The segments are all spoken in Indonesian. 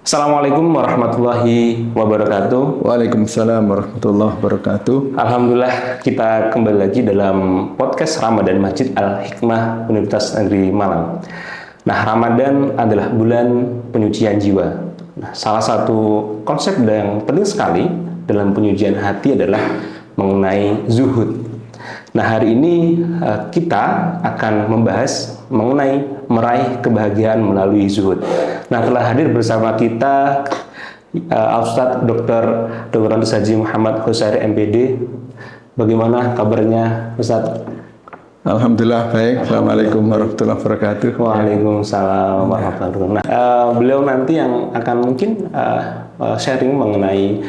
Assalamualaikum warahmatullahi wabarakatuh. Waalaikumsalam warahmatullahi wabarakatuh. Alhamdulillah kita kembali lagi dalam podcast Ramadan Masjid Al-Hikmah Universitas Negeri Malang. Nah, Ramadan adalah bulan penyucian jiwa. Nah, salah satu konsep yang penting sekali dalam penyucian hati adalah mengenai zuhud. Nah, hari ini kita akan membahas mengenai meraih kebahagiaan melalui zuhud. Nah, telah hadir bersama kita Al-Ustadz Dr. Andes Haji Muhammad Husairi MPD. Bagaimana kabarnya, Ustadz? Alhamdulillah baik. Assalamualaikum warahmatullahi wabarakatuh. Waalaikumsalam warahmatullahi wabarakatuh. Nah, beliau nanti yang akan mungkin sharing mengenai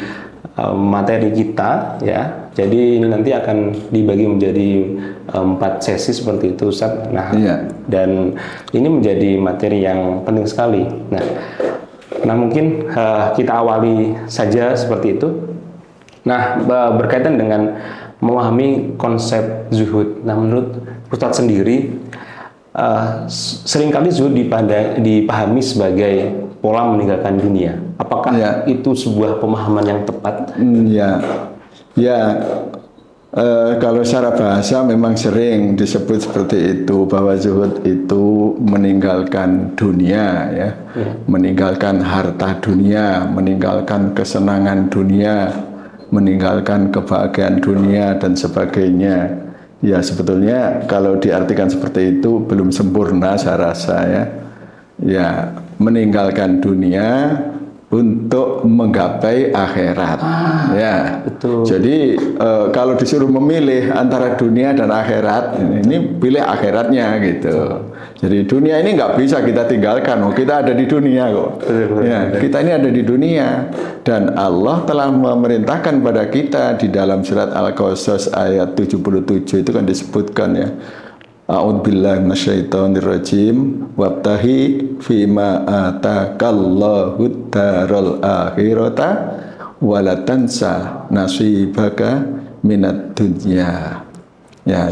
materi kita, ya. Jadi ini nanti akan dibagi menjadi 4 sesi seperti itu, Ustaz. Nah, iya. Dan ini menjadi materi yang penting sekali. Nah, mungkin kita awali saja seperti itu. Nah, berkaitan dengan memahami konsep zuhud. Nah, menurut Ustaz sendiri, seringkali zuhud dipahami sebagai pola meninggalkan dunia. Apakah itu sebuah pemahaman yang tepat? Kalau secara bahasa memang sering disebut seperti itu, bahwa zuhud itu meninggalkan dunia, meninggalkan harta dunia, meninggalkan kesenangan dunia, meninggalkan kebahagiaan dunia dan sebagainya. Ya, sebetulnya kalau diartikan seperti itu belum sempurna saya rasa, ya, meninggalkan dunia untuk menggapai akhirat. Betul. Jadi kalau disuruh memilih antara dunia dan akhirat, ini pilih akhiratnya gitu. Jadi dunia ini nggak bisa kita tinggalkan. Kita ada di dunia kok. Kita ini ada di dunia, dan Allah telah memerintahkan pada kita di dalam surat Al-Qasas ayat 77 itu kan disebutkan, ya. A'udzubillahi minasyaitonirrajim wabtahi fima atakallahu daral akhirata walatansa nasibaka minad dunya.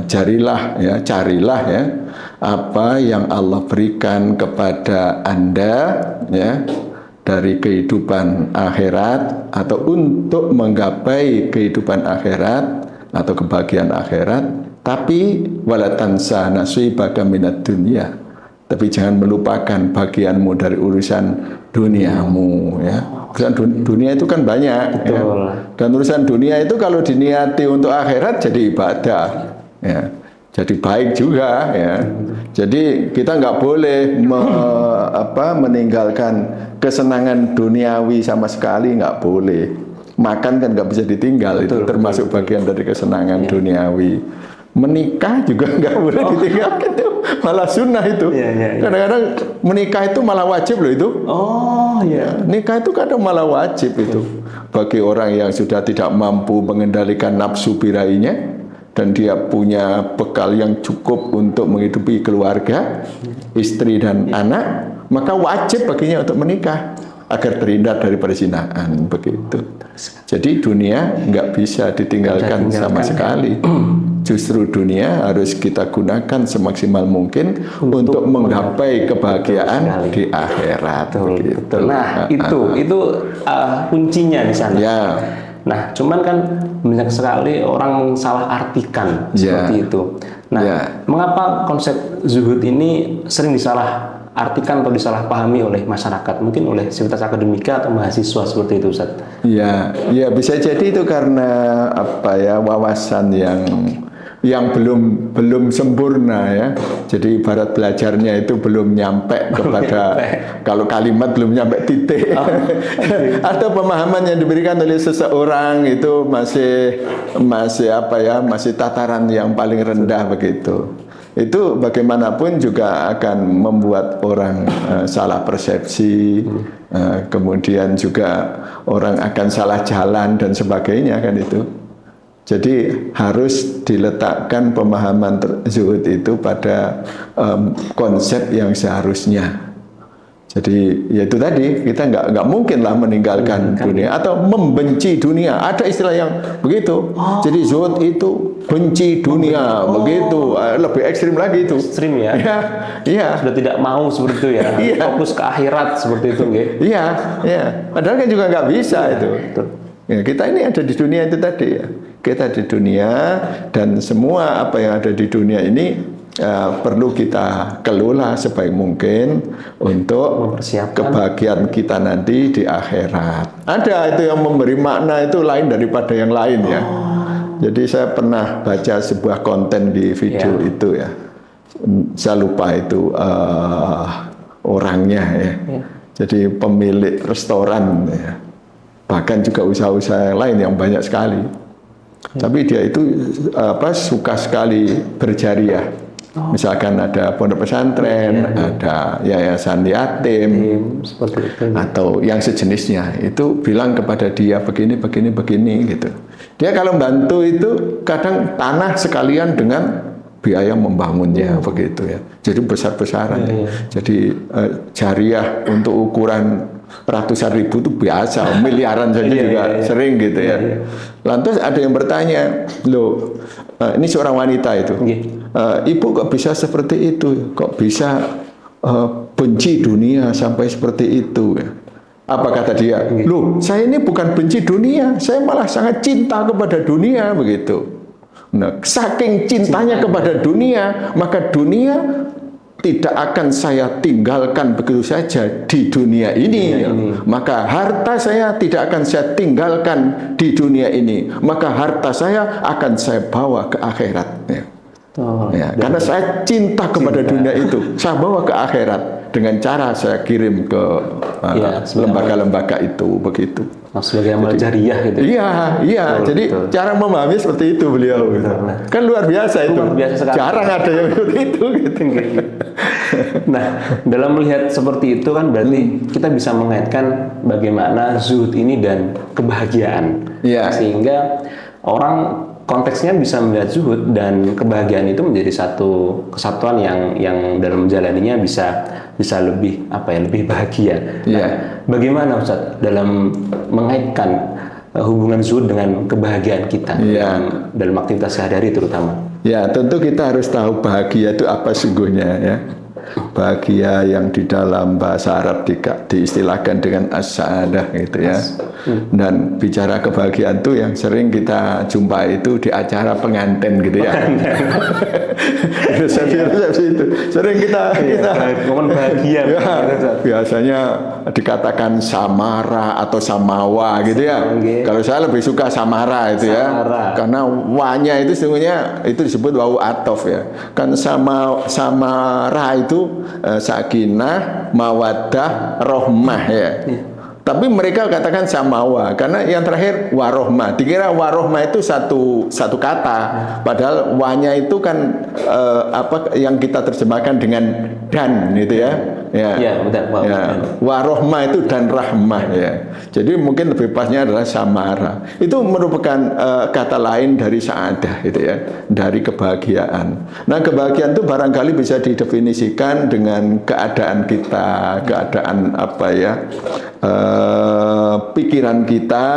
Carilah apa yang Allah berikan kepada Anda, dari kehidupan akhirat, atau untuk menggapai kehidupan akhirat atau kebahagiaan akhirat. Tapi walatansa nasibaka minad dunya. Tapi jangan melupakan bagianmu dari urusan duniamu, ya. Urusan dunia itu kan banyak, ya. Dan urusan dunia itu kalau diniati untuk akhirat jadi ibadah, ya. Jadi baik juga, ya. Jadi kita nggak boleh meninggalkan kesenangan duniawi sama sekali, nggak boleh. Makan kan nggak bisa ditinggal, itu termasuk bagian dari kesenangan duniawi. Menikah juga nggak boleh ditinggalkan, itu malah sunnah itu. Kadang-kadang menikah itu malah wajib loh itu. Nikah itu kadang malah wajib itu bagi orang yang sudah tidak mampu mengendalikan nafsu birahinya dan dia punya bekal yang cukup untuk menghidupi keluarga, istri dan anak, maka wajib baginya untuk menikah agar terhindar dari perzinahan, begitu. Jadi dunia nggak bisa ditinggalkan sama sekali. Justru dunia harus kita gunakan semaksimal mungkin untuk menggapai kebahagiaan di akhirat. Betul. Nah, itu kuncinya di sana. Nah, cuman kan banyak sekali orang salah artikan seperti itu. Nah, mengapa konsep zuhud ini sering disalah artikan atau disalahpahami oleh masyarakat, mungkin oleh sivitas akademika atau mahasiswa seperti itu, Ustaz? Ya, bisa jadi itu karena wawasan yang belum sempurna, ya. Jadi ibarat belajarnya itu belum nyampe kepada kalau kalimat belum nyampe titik. Atau pemahaman yang diberikan oleh seseorang itu masih tataran yang paling rendah, begitu. Itu bagaimanapun juga akan membuat orang salah persepsi, kemudian juga orang akan salah jalan dan sebagainya, kan itu. Jadi harus diletakkan pemahaman zuhud itu pada konsep yang seharusnya. Jadi ya itu tadi, kita nggak mungkin lah meninggalkan dunia atau membenci dunia. Ada istilah yang begitu. Jadi zuhud itu benci dunia, begitu. Lebih ekstrim lagi itu. Ekstrim ya. Iya. Sudah tidak mau seperti itu ya. Fokus ke akhirat seperti itu, nggih. Iya. Padahal kan juga nggak bisa itu. Betul. Ya, kita ini ada di dunia itu tadi ya. Kita di dunia dan semua apa yang ada di dunia ini perlu kita kelola sebaik mungkin untuk kebahagiaan kita nanti di akhirat. Ada itu yang memberi makna itu lain daripada yang lain ya. Jadi saya pernah baca sebuah konten di video itu ya. Saya lupa itu orangnya ya. Jadi pemilik restoran ya. Bahkan juga usaha-usaha yang lain yang banyak sekali. Tapi dia itu suka sekali berjariah. Misalkan ada pondok pesantren, ada yayasan yatim, seperti itu, atau yang sejenisnya, itu bilang kepada dia begini gitu. Dia kalau bantu itu kadang tanah sekalian dengan biaya membangunnya begitu ya. Jadi besar-besaran. Jadi jariah untuk ukuran ratusan ribu itu biasa, miliaran saja juga sering gitu ya. Lantas ada yang bertanya, loh, ini seorang wanita itu, ibu kok bisa seperti itu? Kok bisa benci dunia sampai seperti itu? Apa kata dia? Loh, saya ini bukan benci dunia, saya malah sangat cinta kepada dunia begitu. Nah, saking cintanya kepada dunia, maka dunia tidak akan saya tinggalkan begitu saja di dunia ini. Maka harta saya tidak akan saya tinggalkan di dunia ini. Maka harta saya akan saya bawa ke akhirat. Karena saya cinta kepada dunia itu, saya bawa ke akhirat dengan cara saya kirim ke lembaga-lembaga itu begitu. Sebagai amal jariah gitu. Iya. Jadi cara memahami seperti itu beliau. Kan luar biasa itu. Luar biasa sekali. Jarang ada yang seperti itu. Gitu. Nah, dalam melihat seperti itu kan berarti kita bisa mengaitkan bagaimana zuhud ini dan kebahagiaan. Sehingga orang konteksnya bisa melihat zuhud dan kebahagiaan itu menjadi satu kesatuan yang dalam menjalaninya bisa lebih lebih bahagia. Nah, bagaimana Ustaz dalam mengaitkan hubungan zuhud dengan kebahagiaan kita dalam aktivitas sehari-hari terutama? Ya, tentu kita harus tahu bahagia itu apa sungguhnya ya. Bahagia yang di dalam bahasa Arab diistilahkan dengan as-sa'adah gitu ya. Dan bicara kebahagiaan itu yang sering kita jumpai itu di acara pengantin gitu ya. Resepsi itu sering kita momen bahagia. Biasanya dikatakan samara atau samawa gitu ya. Kalau saya lebih suka samara itu ya. Karena wanya itu sesungguhnya itu disebut wawu atof ya. Kan samara itu sakinah, mawaddah, rohmah ya. Tapi mereka katakan samawa karena yang terakhir warohmah. Dikira warohmah itu satu kata, padahal wanya itu kan yang kita terjemahkan dengan dan gitu ya. Betul. Warohmah itu dan rahmah ya. Jadi mungkin lebih pasnya adalah samara. Itu merupakan kata lain dari sa'adah gitu ya, dari kebahagiaan. Nah, kebahagiaan itu barangkali bisa didefinisikan dengan keadaan kita, keadaan pikiran kita,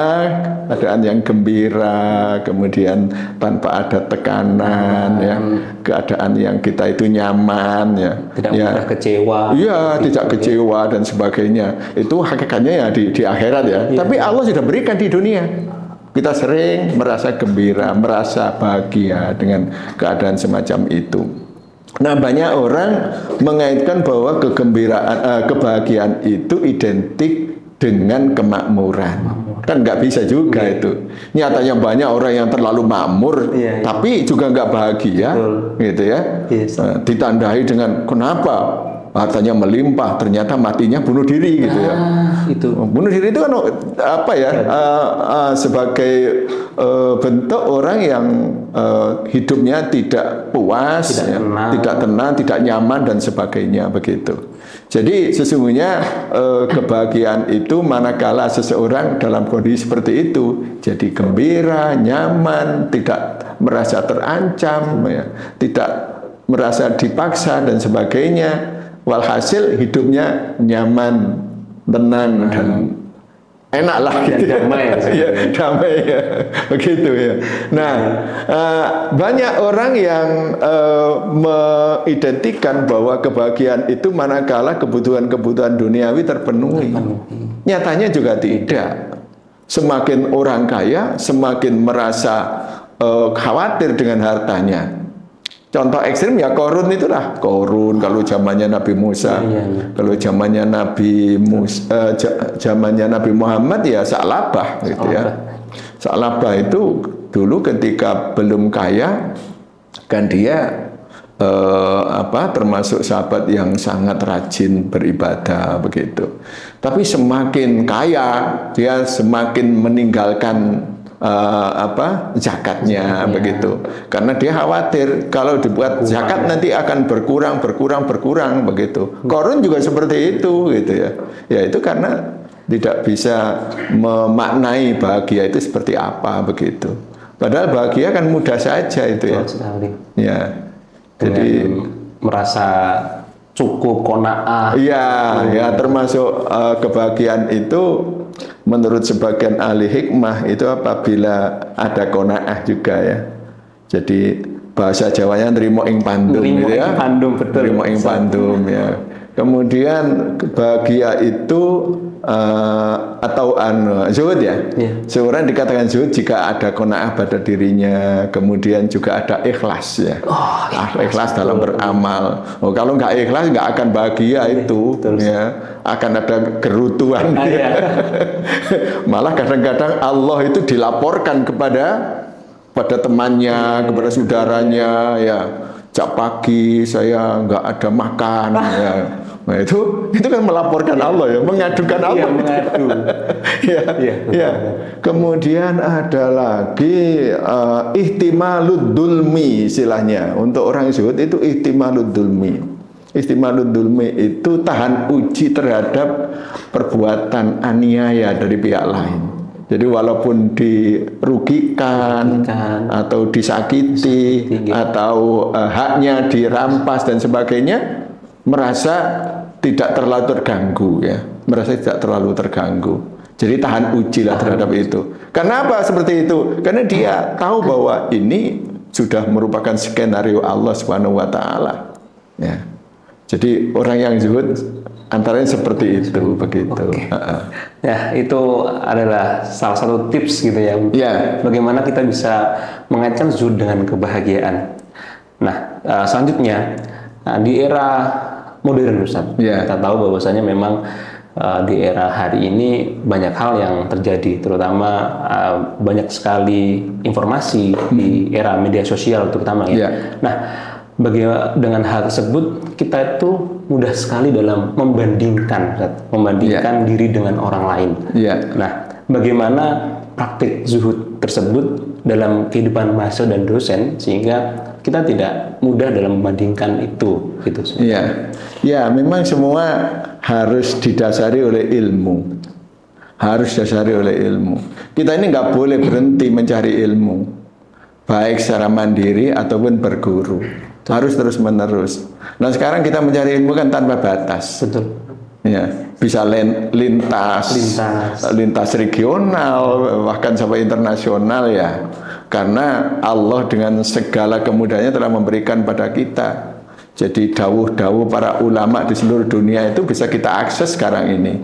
keadaan yang gembira, kemudian tanpa ada tekanan ya, keadaan yang kita itu nyaman ya. Tidak mudah kecewa. Tidak kecewa dan sebagainya. Itu hakikatnya ya di akhirat ya. Tapi Allah sudah berikan di dunia. Kita sering merasa gembira, merasa bahagia dengan keadaan semacam itu. Nah, banyak orang mengaitkan bahwa kebahagiaan itu identik dengan kemakmuran. Kan nggak bisa juga itu. Nyatanya banyak orang yang terlalu makmur, tapi juga nggak bahagia, gitu ya. Ditandai dengan kenapa? Hartanya melimpah, ternyata matinya bunuh diri gitu ya. Bunuh diri itu kan sebagai bentuk orang yang hidupnya tidak puas, tidak tenang, tidak nyaman dan sebagainya begitu. Jadi sesungguhnya kebahagiaan itu manakala seseorang dalam kondisi seperti itu jadi gembira, nyaman, tidak merasa terancam, ya, tidak merasa dipaksa dan sebagainya. walhasil hidupnya nyaman, tenang dan enak lah gitu ya. Damai ya, damai ya, begitu ya. Nah, banyak orang yang mengidentikan bahwa kebahagiaan itu manakala kebutuhan-kebutuhan duniawi terpenuhi. Nyatanya juga tidak. Semakin orang kaya, semakin merasa khawatir dengan hartanya. Contoh ekstrim ya Korun itulah. Korun kalau zamannya Nabi Musa, kalau zamannya zamannya Nabi Muhammad ya Sa'labah gitu ya. Sa'labah itu dulu ketika belum kaya kan dia termasuk sahabat yang sangat rajin beribadah begitu. Tapi semakin kaya dia semakin meninggalkan zakatnya begitu, karena dia khawatir kalau dibuat zakat nanti akan berkurang begitu. Korun juga seperti itu gitu ya. Ya itu karena tidak bisa memaknai bahagia itu seperti apa begitu. Padahal bahagia kan mudah saja itu ya. Ya. Jadi merasa cukup, qanaah. Iya, ya termasuk kebahagiaan itu menurut sebagian ahli hikmah itu apabila ada qanaah juga ya. Jadi bahasa Jawanya nrimo ing pandum gitu ya. Nrimo ing pandum ya. Kemudian bahagia itu atau zuhud ya. Seorang dikatakan zuhud jika ada qanaah pada dirinya, kemudian juga ada ikhlas ya. Ikhlas dalam beramal. Kalau nggak ikhlas nggak akan bahagia itu ya. Akan ada kerutuan. Malah kadang-kadang Allah itu dilaporkan kepada temannya, kepada saudaranya ya. Jak pagi saya nggak ada makan ya. Nah itu kan melaporkan Allah ya, mengadukan Allah. Ya. Kemudian ada lagi ihtimalud dulmi istilahnya. Untuk orang zuhud itu ihtimalud dulmi. Ihtimalud dulmi itu tahan uji terhadap perbuatan aniaya dari pihak lain. Jadi walaupun dirugikan atau disakiti atau haknya dirampas dan sebagainya, merasa tidak terlalu terganggu ya, Jadi tahan uji lah terhadap itu. Kenapa seperti itu? Karena dia tahu bahwa ini sudah merupakan skenario Allah Subhanahu wa taala. Ya. Jadi orang yang zuhud antaranya seperti itu begitu. Ya, itu adalah salah satu tips gitu ya. Bagaimana kita bisa mengaitkan zuhud dengan kebahagiaan. Nah, selanjutnya di era modern Ustaz. Kita tahu bahwasanya memang di era hari ini banyak hal yang terjadi, terutama banyak sekali informasi di era media sosial terutama ya. Nah, dengan hal tersebut kita itu mudah sekali dalam membandingkan diri dengan orang lain. Nah, bagaimana praktik zuhud tersebut dalam kehidupan mahasiswa dan dosen sehingga kita tidak mudah dalam membandingkan itu gitu. Ya, memang semua harus didasari oleh ilmu. Kita ini nggak boleh berhenti mencari ilmu, baik secara mandiri ataupun berguru. Harus terus menerus. Nah sekarang kita mencari ilmu kan tanpa batas. Betul. Ya, bisa lintas regional bahkan sampai internasional ya. Karena Allah dengan segala kemudahannya telah memberikan pada kita. Jadi dawuh-dawuh para ulama di seluruh dunia itu bisa kita akses sekarang ini,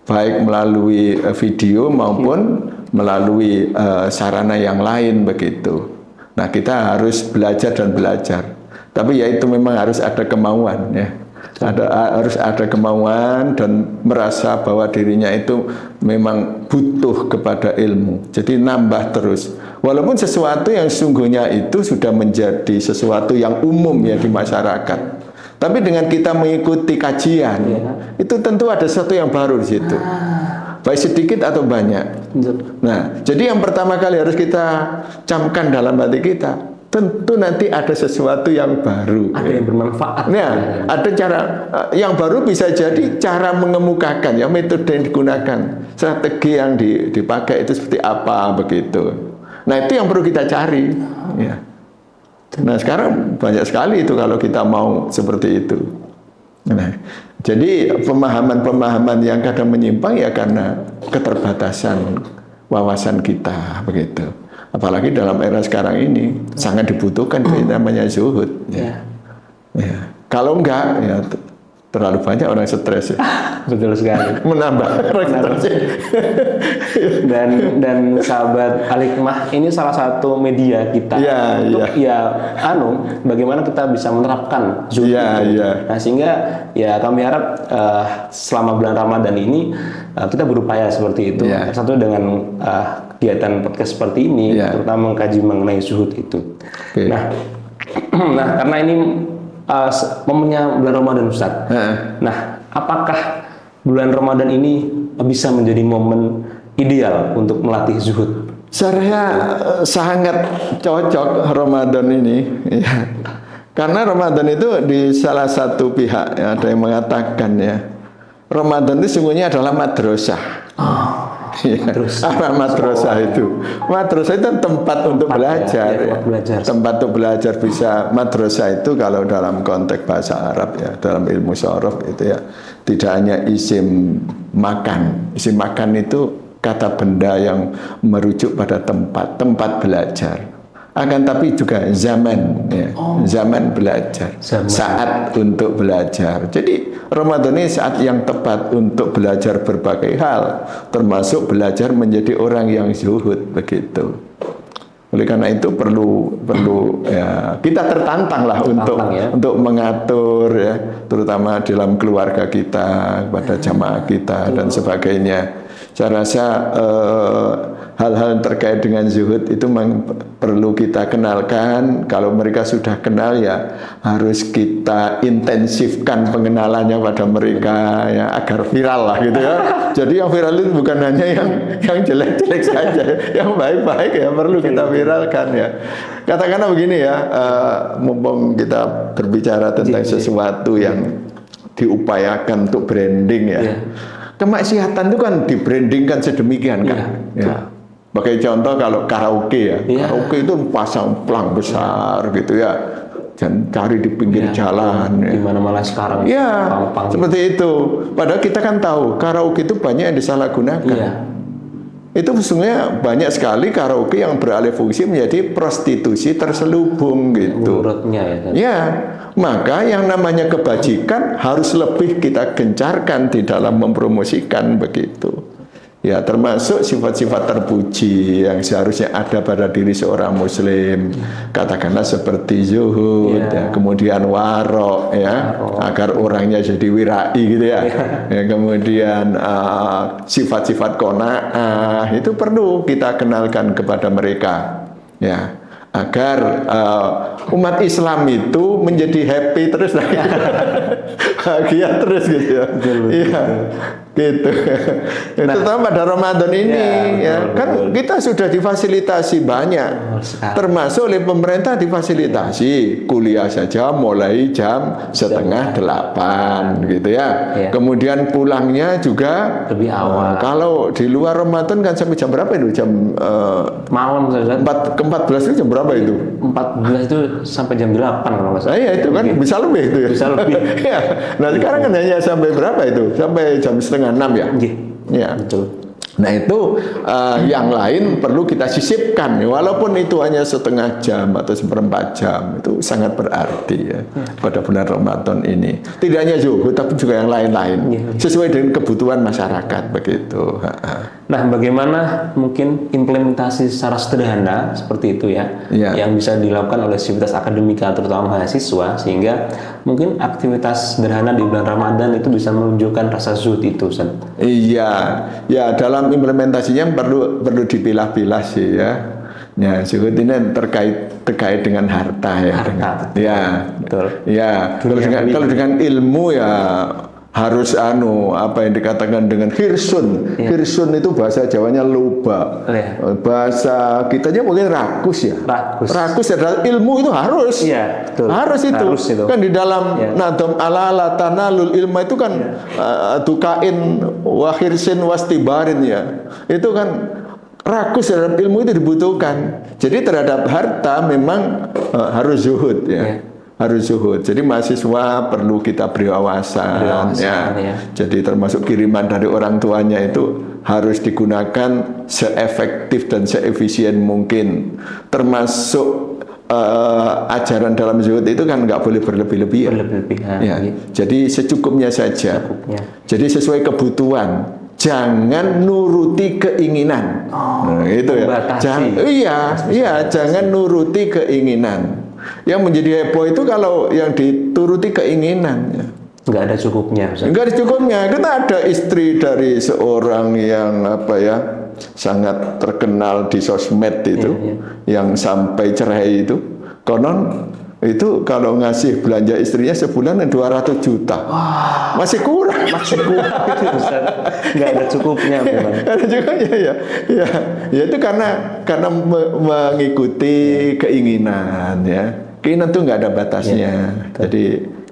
baik melalui video maupun melalui sarana yang lain begitu. Nah kita harus belajar dan belajar. Tapi ya itu memang harus ada kemauan ya. Harus ada kemauan dan merasa bahwa dirinya itu memang butuh kepada ilmu. Jadi nambah terus. Walaupun sesuatu yang sungguhnya itu sudah menjadi sesuatu yang umum ya di masyarakat. Tapi dengan kita mengikuti kajian, itu tentu ada sesuatu yang baru di situ. Baik sedikit atau banyak. Nah, jadi yang pertama kali harus kita camkan dalam hati kita, tentu nanti ada sesuatu yang baru. Ada yang bermanfaat. Nah, ada cara yang baru bisa jadi cara mengemukakan ya, metode yang digunakan, strategi yang dipakai itu seperti apa begitu. Nah, itu yang perlu kita cari. Ya. Nah, sekarang banyak sekali itu kalau kita mau seperti itu. Nah, jadi pemahaman-pemahaman yang kadang menyimpang ya karena keterbatasan wawasan kita begitu. Apalagi dalam era sekarang ini sangat dibutuhkan yang namanya zuhud. Ya. Ya. Kalau enggak, ya terlalu banyak orang stres. Ya. Betul sekali. Menambah orang stres. Dan sahabat Al-Hikmah ini salah satu media kita untuk bagaimana kita bisa menerapkan zuhud itu. Nah, sehingga ya kami harap selama bulan Ramadan ini kita berupaya seperti itu. Satu dengan kegiatan podcast seperti ini, terutama mengkaji mengenai zuhud itu. Nah, karena ini momennya bulan Ramadan, Ustaz. Nah, apakah bulan Ramadan ini bisa menjadi momen ideal untuk melatih zuhud? Saya sangat cocok Ramadan ini, ya. Karena Ramadan itu di salah satu pihak ya, ada yang mengatakan ya, Ramadan itu sungguhnya adalah madrasah. Apa madrasah itu? Madrasah itu tempat untuk belajar. Tempat untuk belajar bisa. Madrasah itu kalau dalam konteks bahasa Arab ya, dalam ilmu syaraf itu ya, tidak hanya isim makan. Isim makan itu kata benda yang merujuk pada tempat belajar. Akan tapi juga zaman, ya. Zaman belajar, saat untuk belajar. Jadi Ramadan ini saat yang tepat untuk belajar berbagai hal, termasuk belajar menjadi orang yang zuhud begitu. Oleh karena itu perlu ya, kita tertantang lah untuk mengatur ya, terutama dalam keluarga kita, pada jamaah kita dan sebagainya. Saya rasa hal-hal terkait dengan zuhud itu memang perlu kita kenalkan. Kalau mereka sudah kenal ya harus kita intensifkan pengenalannya pada mereka ya, agar viral lah gitu ya. Jadi yang viral itu bukan hanya yang jelek-jelek saja, yang baik-baik ya perlu kita viralkan ya. Katakanlah begini ya, mumpung kita berbicara tentang sesuatu yang diupayakan untuk branding ya. Kemaksiatan itu kan dibrandingkan sedemikian kan. Ya. Sebagai contoh kalau karaoke ya, karaoke itu pasang plang besar gitu ya, dan cari di pinggir jalan. Di mana-mana sekarang. Ya, seperti itu. Padahal kita kan tahu karaoke itu banyak yang disalahgunakan. Itu sesungguhnya banyak sekali karaoke yang beralih fungsi menjadi prostitusi terselubung gitu. Menurutnya ya. Ya, maka yang namanya kebajikan harus lebih kita gencarkan di dalam mempromosikan begitu. Ya, termasuk sifat-sifat terpuji yang seharusnya ada pada diri seorang muslim. Katakanlah seperti zuhud, ya, kemudian warok, ya, agar orangnya jadi wirai gitu ya. Ya, kemudian sifat-sifat qanaah itu perlu kita kenalkan kepada mereka. Ya, agar umat Islam itu menjadi happy terus lagi. Bahagia terus gitu ya. Iya. Gitu. Terutama pada Ramadan ini ya, kan kita sudah difasilitasi banyak. Termasuk oleh pemerintah difasilitasi kuliah saja mulai jam 7:30 gitu ya. Kemudian pulangnya juga lebih awal. Kalau di luar Ramadan kan sampai jam berapa itu? Jam malam saja. 14 itu jam berapa itu? 14 itu sampai jam 8 kalau nggak salah. Iya itu kan bisa lebih itu ya. Bisa lebih. Ya. Nah sekarang kan hanya sampai berapa itu? Sampai jam 5:30 ya? Ya. Betul. Nah itu yang lain perlu kita sisipkan, walaupun itu hanya setengah jam atau seperempat jam, itu sangat berarti ya pada bulan Ramadan ini. Tidak hanya zuhud, tapi juga yang lain-lain sesuai dengan kebutuhan masyarakat begitu. Nah, bagaimana mungkin implementasi secara sederhana seperti itu ya, yang bisa dilakukan oleh sivitas akademika terutama mahasiswa sehingga mungkin aktivitas sederhana di bulan Ramadan itu bisa menunjukkan rasa zuhud itu, Ustaz. Iya, ya dalam implementasinya perlu dipilah-pilah sih ya. Ya, zuhud ini terkait dengan harta ya. Betul. Ya, kalau dengan ilmu ya harus apa yang dikatakan dengan hirsun. Hirsun itu bahasa Jawanya loba. Bahasa kitanya mungkin rakus ya. Rakus adalah ilmu itu harus. Iya, betul. Harus itu. Kan di dalam nadam ala tanalul ilma itu kan tukain wa hirsin wastibarin ya. Itu kan rakus terhadap ilmu itu dibutuhkan. Jadi terhadap harta memang harus zuhud ya. harus zuhud. Jadi mahasiswa perlu kita beri wawasan, ya. Jadi termasuk kiriman dari orang tuanya itu harus digunakan seefektif dan seefisien mungkin. Termasuk ajaran dalam zuhud itu kan nggak boleh berlebih-lebihan. Ya. Jadi secukupnya saja. Jadi sesuai kebutuhan. Jangan nuruti keinginan. Nah, itu ya. Jangan nuruti keinginan. Yang menjadi heboh itu kalau yang dituruti keinginan. Nggak ada cukupnya. Nggak ada cukupnya. Kita ada istri dari seorang yang sangat terkenal di sosmed itu, yang sampai cerai itu. Konon itu kalau ngasih belanja istrinya sebulan 200 juta. Wah, masih kurang. Itu nggak ada cukupnya. Nggak ada cukupnya ya itu karena mengikuti keinginan ya. Keinginan itu nggak ada batasnya. Jadi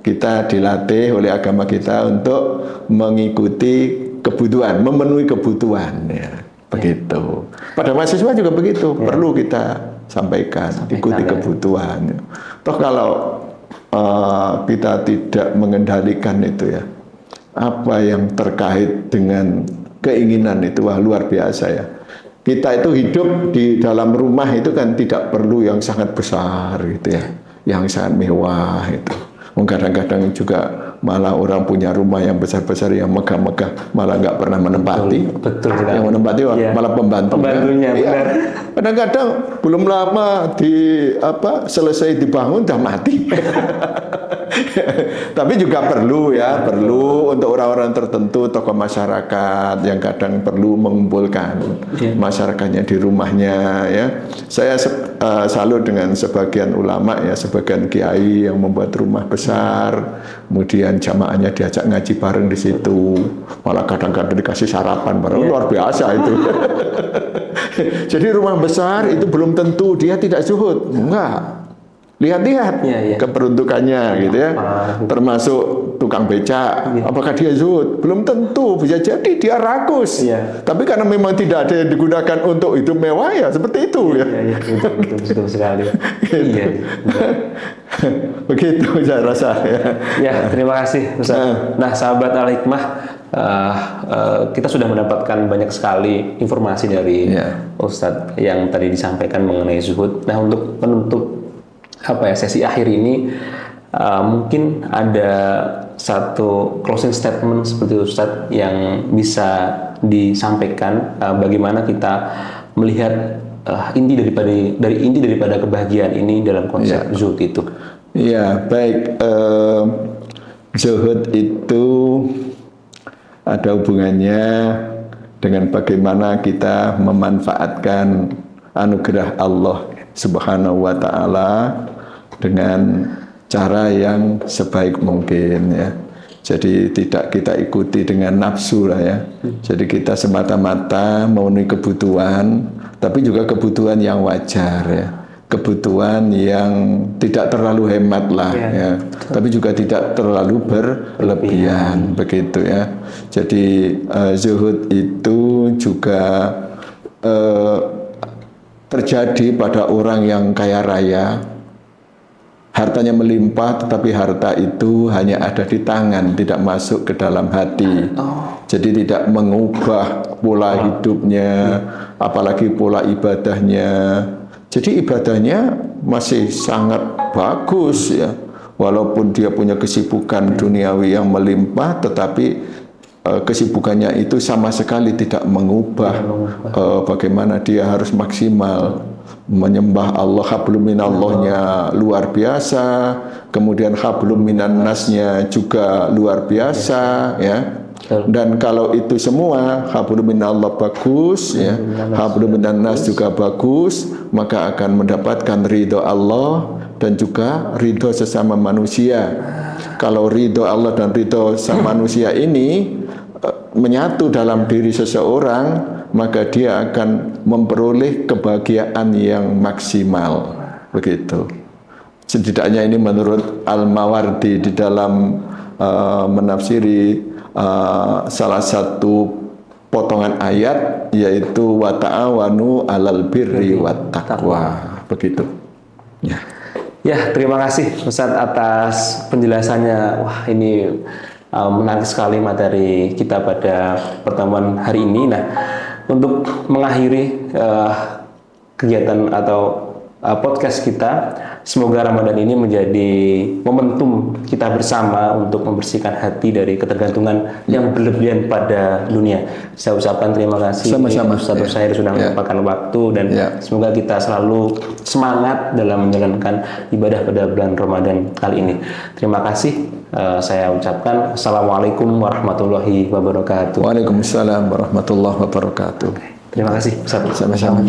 kita dilatih oleh agama kita untuk mengikuti kebutuhan, memenuhi kebutuhan ya. Begitu. Pada mahasiswa juga begitu, perlu kita sampaikan ikuti kebutuhan. Toh kalau kita tidak mengendalikan itu ya, apa yang terkait dengan keinginan itu luar biasa ya. Kita itu hidup di dalam rumah itu kan tidak perlu yang sangat besar gitu ya, yang sangat mewah itu. Kadang-kadang juga malah orang punya rumah yang besar-besar yang megah-megah malah nggak pernah menempati. Betul sekali. Yang menempati malah pembantunya. Benar. Kadang-kadang belum lama selesai dibangun udah mati. Tapi juga perlu untuk orang-orang tertentu, tokoh masyarakat yang kadang perlu mengumpulkan masyarakatnya di rumahnya ya. Saya salut dengan sebagian ulama ya, sebagian kiai yang membuat rumah besar, kemudian jamaahnya diajak ngaji bareng di situ, malah kadang-kadang dikasih sarapan bareng, luar biasa itu. Jadi rumah besar itu belum tentu dia tidak zuhud, enggak. Lihat-lihat keperuntukannya gitu ya. Termasuk tukang becak, apakah dia zuhud? Belum tentu, bisa jadi dia rakus. Tapi karena memang tidak ada yang digunakan untuk hidup mewah ya seperti itu ya. Betul sekali. Begitu saya rasa ya. Ya, terima kasih Ustaz. Nah, sahabat Al-Hikmah, kita sudah mendapatkan banyak sekali informasi dari Ustadz yang tadi disampaikan mengenai zuhud. Nah, untuk penutup sesi akhir ini, mungkin ada satu closing statement seperti itu Ustadz yang bisa disampaikan, bagaimana kita melihat inti daripada kebahagiaan ini dalam konsep zuhud itu. Ya, baik. Zuhud itu ada hubungannya dengan bagaimana kita memanfaatkan anugerah Allah Subhanahu wa ta'ala dengan cara yang sebaik mungkin ya. Jadi tidak kita ikuti dengan nafsu lah ya. Jadi kita semata-mata memenuhi kebutuhan, tapi juga kebutuhan yang wajar ya. Kebutuhan yang tidak terlalu hemat lah ya. Tapi juga tidak terlalu berlebihan begitu ya. Jadi zuhud itu juga terjadi pada orang yang kaya raya, hartanya melimpah, tetapi harta itu hanya ada di tangan, tidak masuk ke dalam hati. Jadi tidak mengubah pola hidupnya, apalagi pola ibadahnya. Jadi ibadahnya masih sangat bagus ya, walaupun dia punya kesibukan duniawi yang melimpah, tetapi kesibukannya itu sama sekali tidak mengubah bagaimana dia harus maksimal menyembah Allah. Hablum minallahnya luar biasa, kemudian hablum minan nasnya juga luar biasa ya. Dan kalau itu semua hablum minallah bagus ya, hablum minan nas juga bagus, maka akan mendapatkan ridho Allah dan juga ridho sesama manusia. Kalau ridho Allah dan ridho sesama manusia ini menyatu dalam diri seseorang, maka dia akan memperoleh kebahagiaan yang maksimal. Begitu. Setidaknya ini menurut Al-Mawardi di dalam menafsiri salah satu potongan ayat, yaitu wa ta'awanu 'alal birri wat taqwa. Begitu. Ya. Ya, terima kasih Ustadz atas penjelasannya. Wah, ini menarik sekali materi kita pada pertemuan hari ini. Nah, untuk mengakhiri kegiatan atau podcast kita, semoga Ramadan ini menjadi momentum kita bersama untuk membersihkan hati dari ketergantungan yang berlebihan pada dunia. Saya ucapkan terima kasih Sama-sama. Ustadz saya sudah menyempatkan waktu, dan semoga kita selalu semangat dalam menjalankan ibadah pada bulan Ramadan kali ini. Terima kasih. Saya ucapkan Assalamualaikum warahmatullahi wabarakatuh. Waalaikumsalam warahmatullahi wabarakatuh. Terima kasih Ustadz. Sama-sama.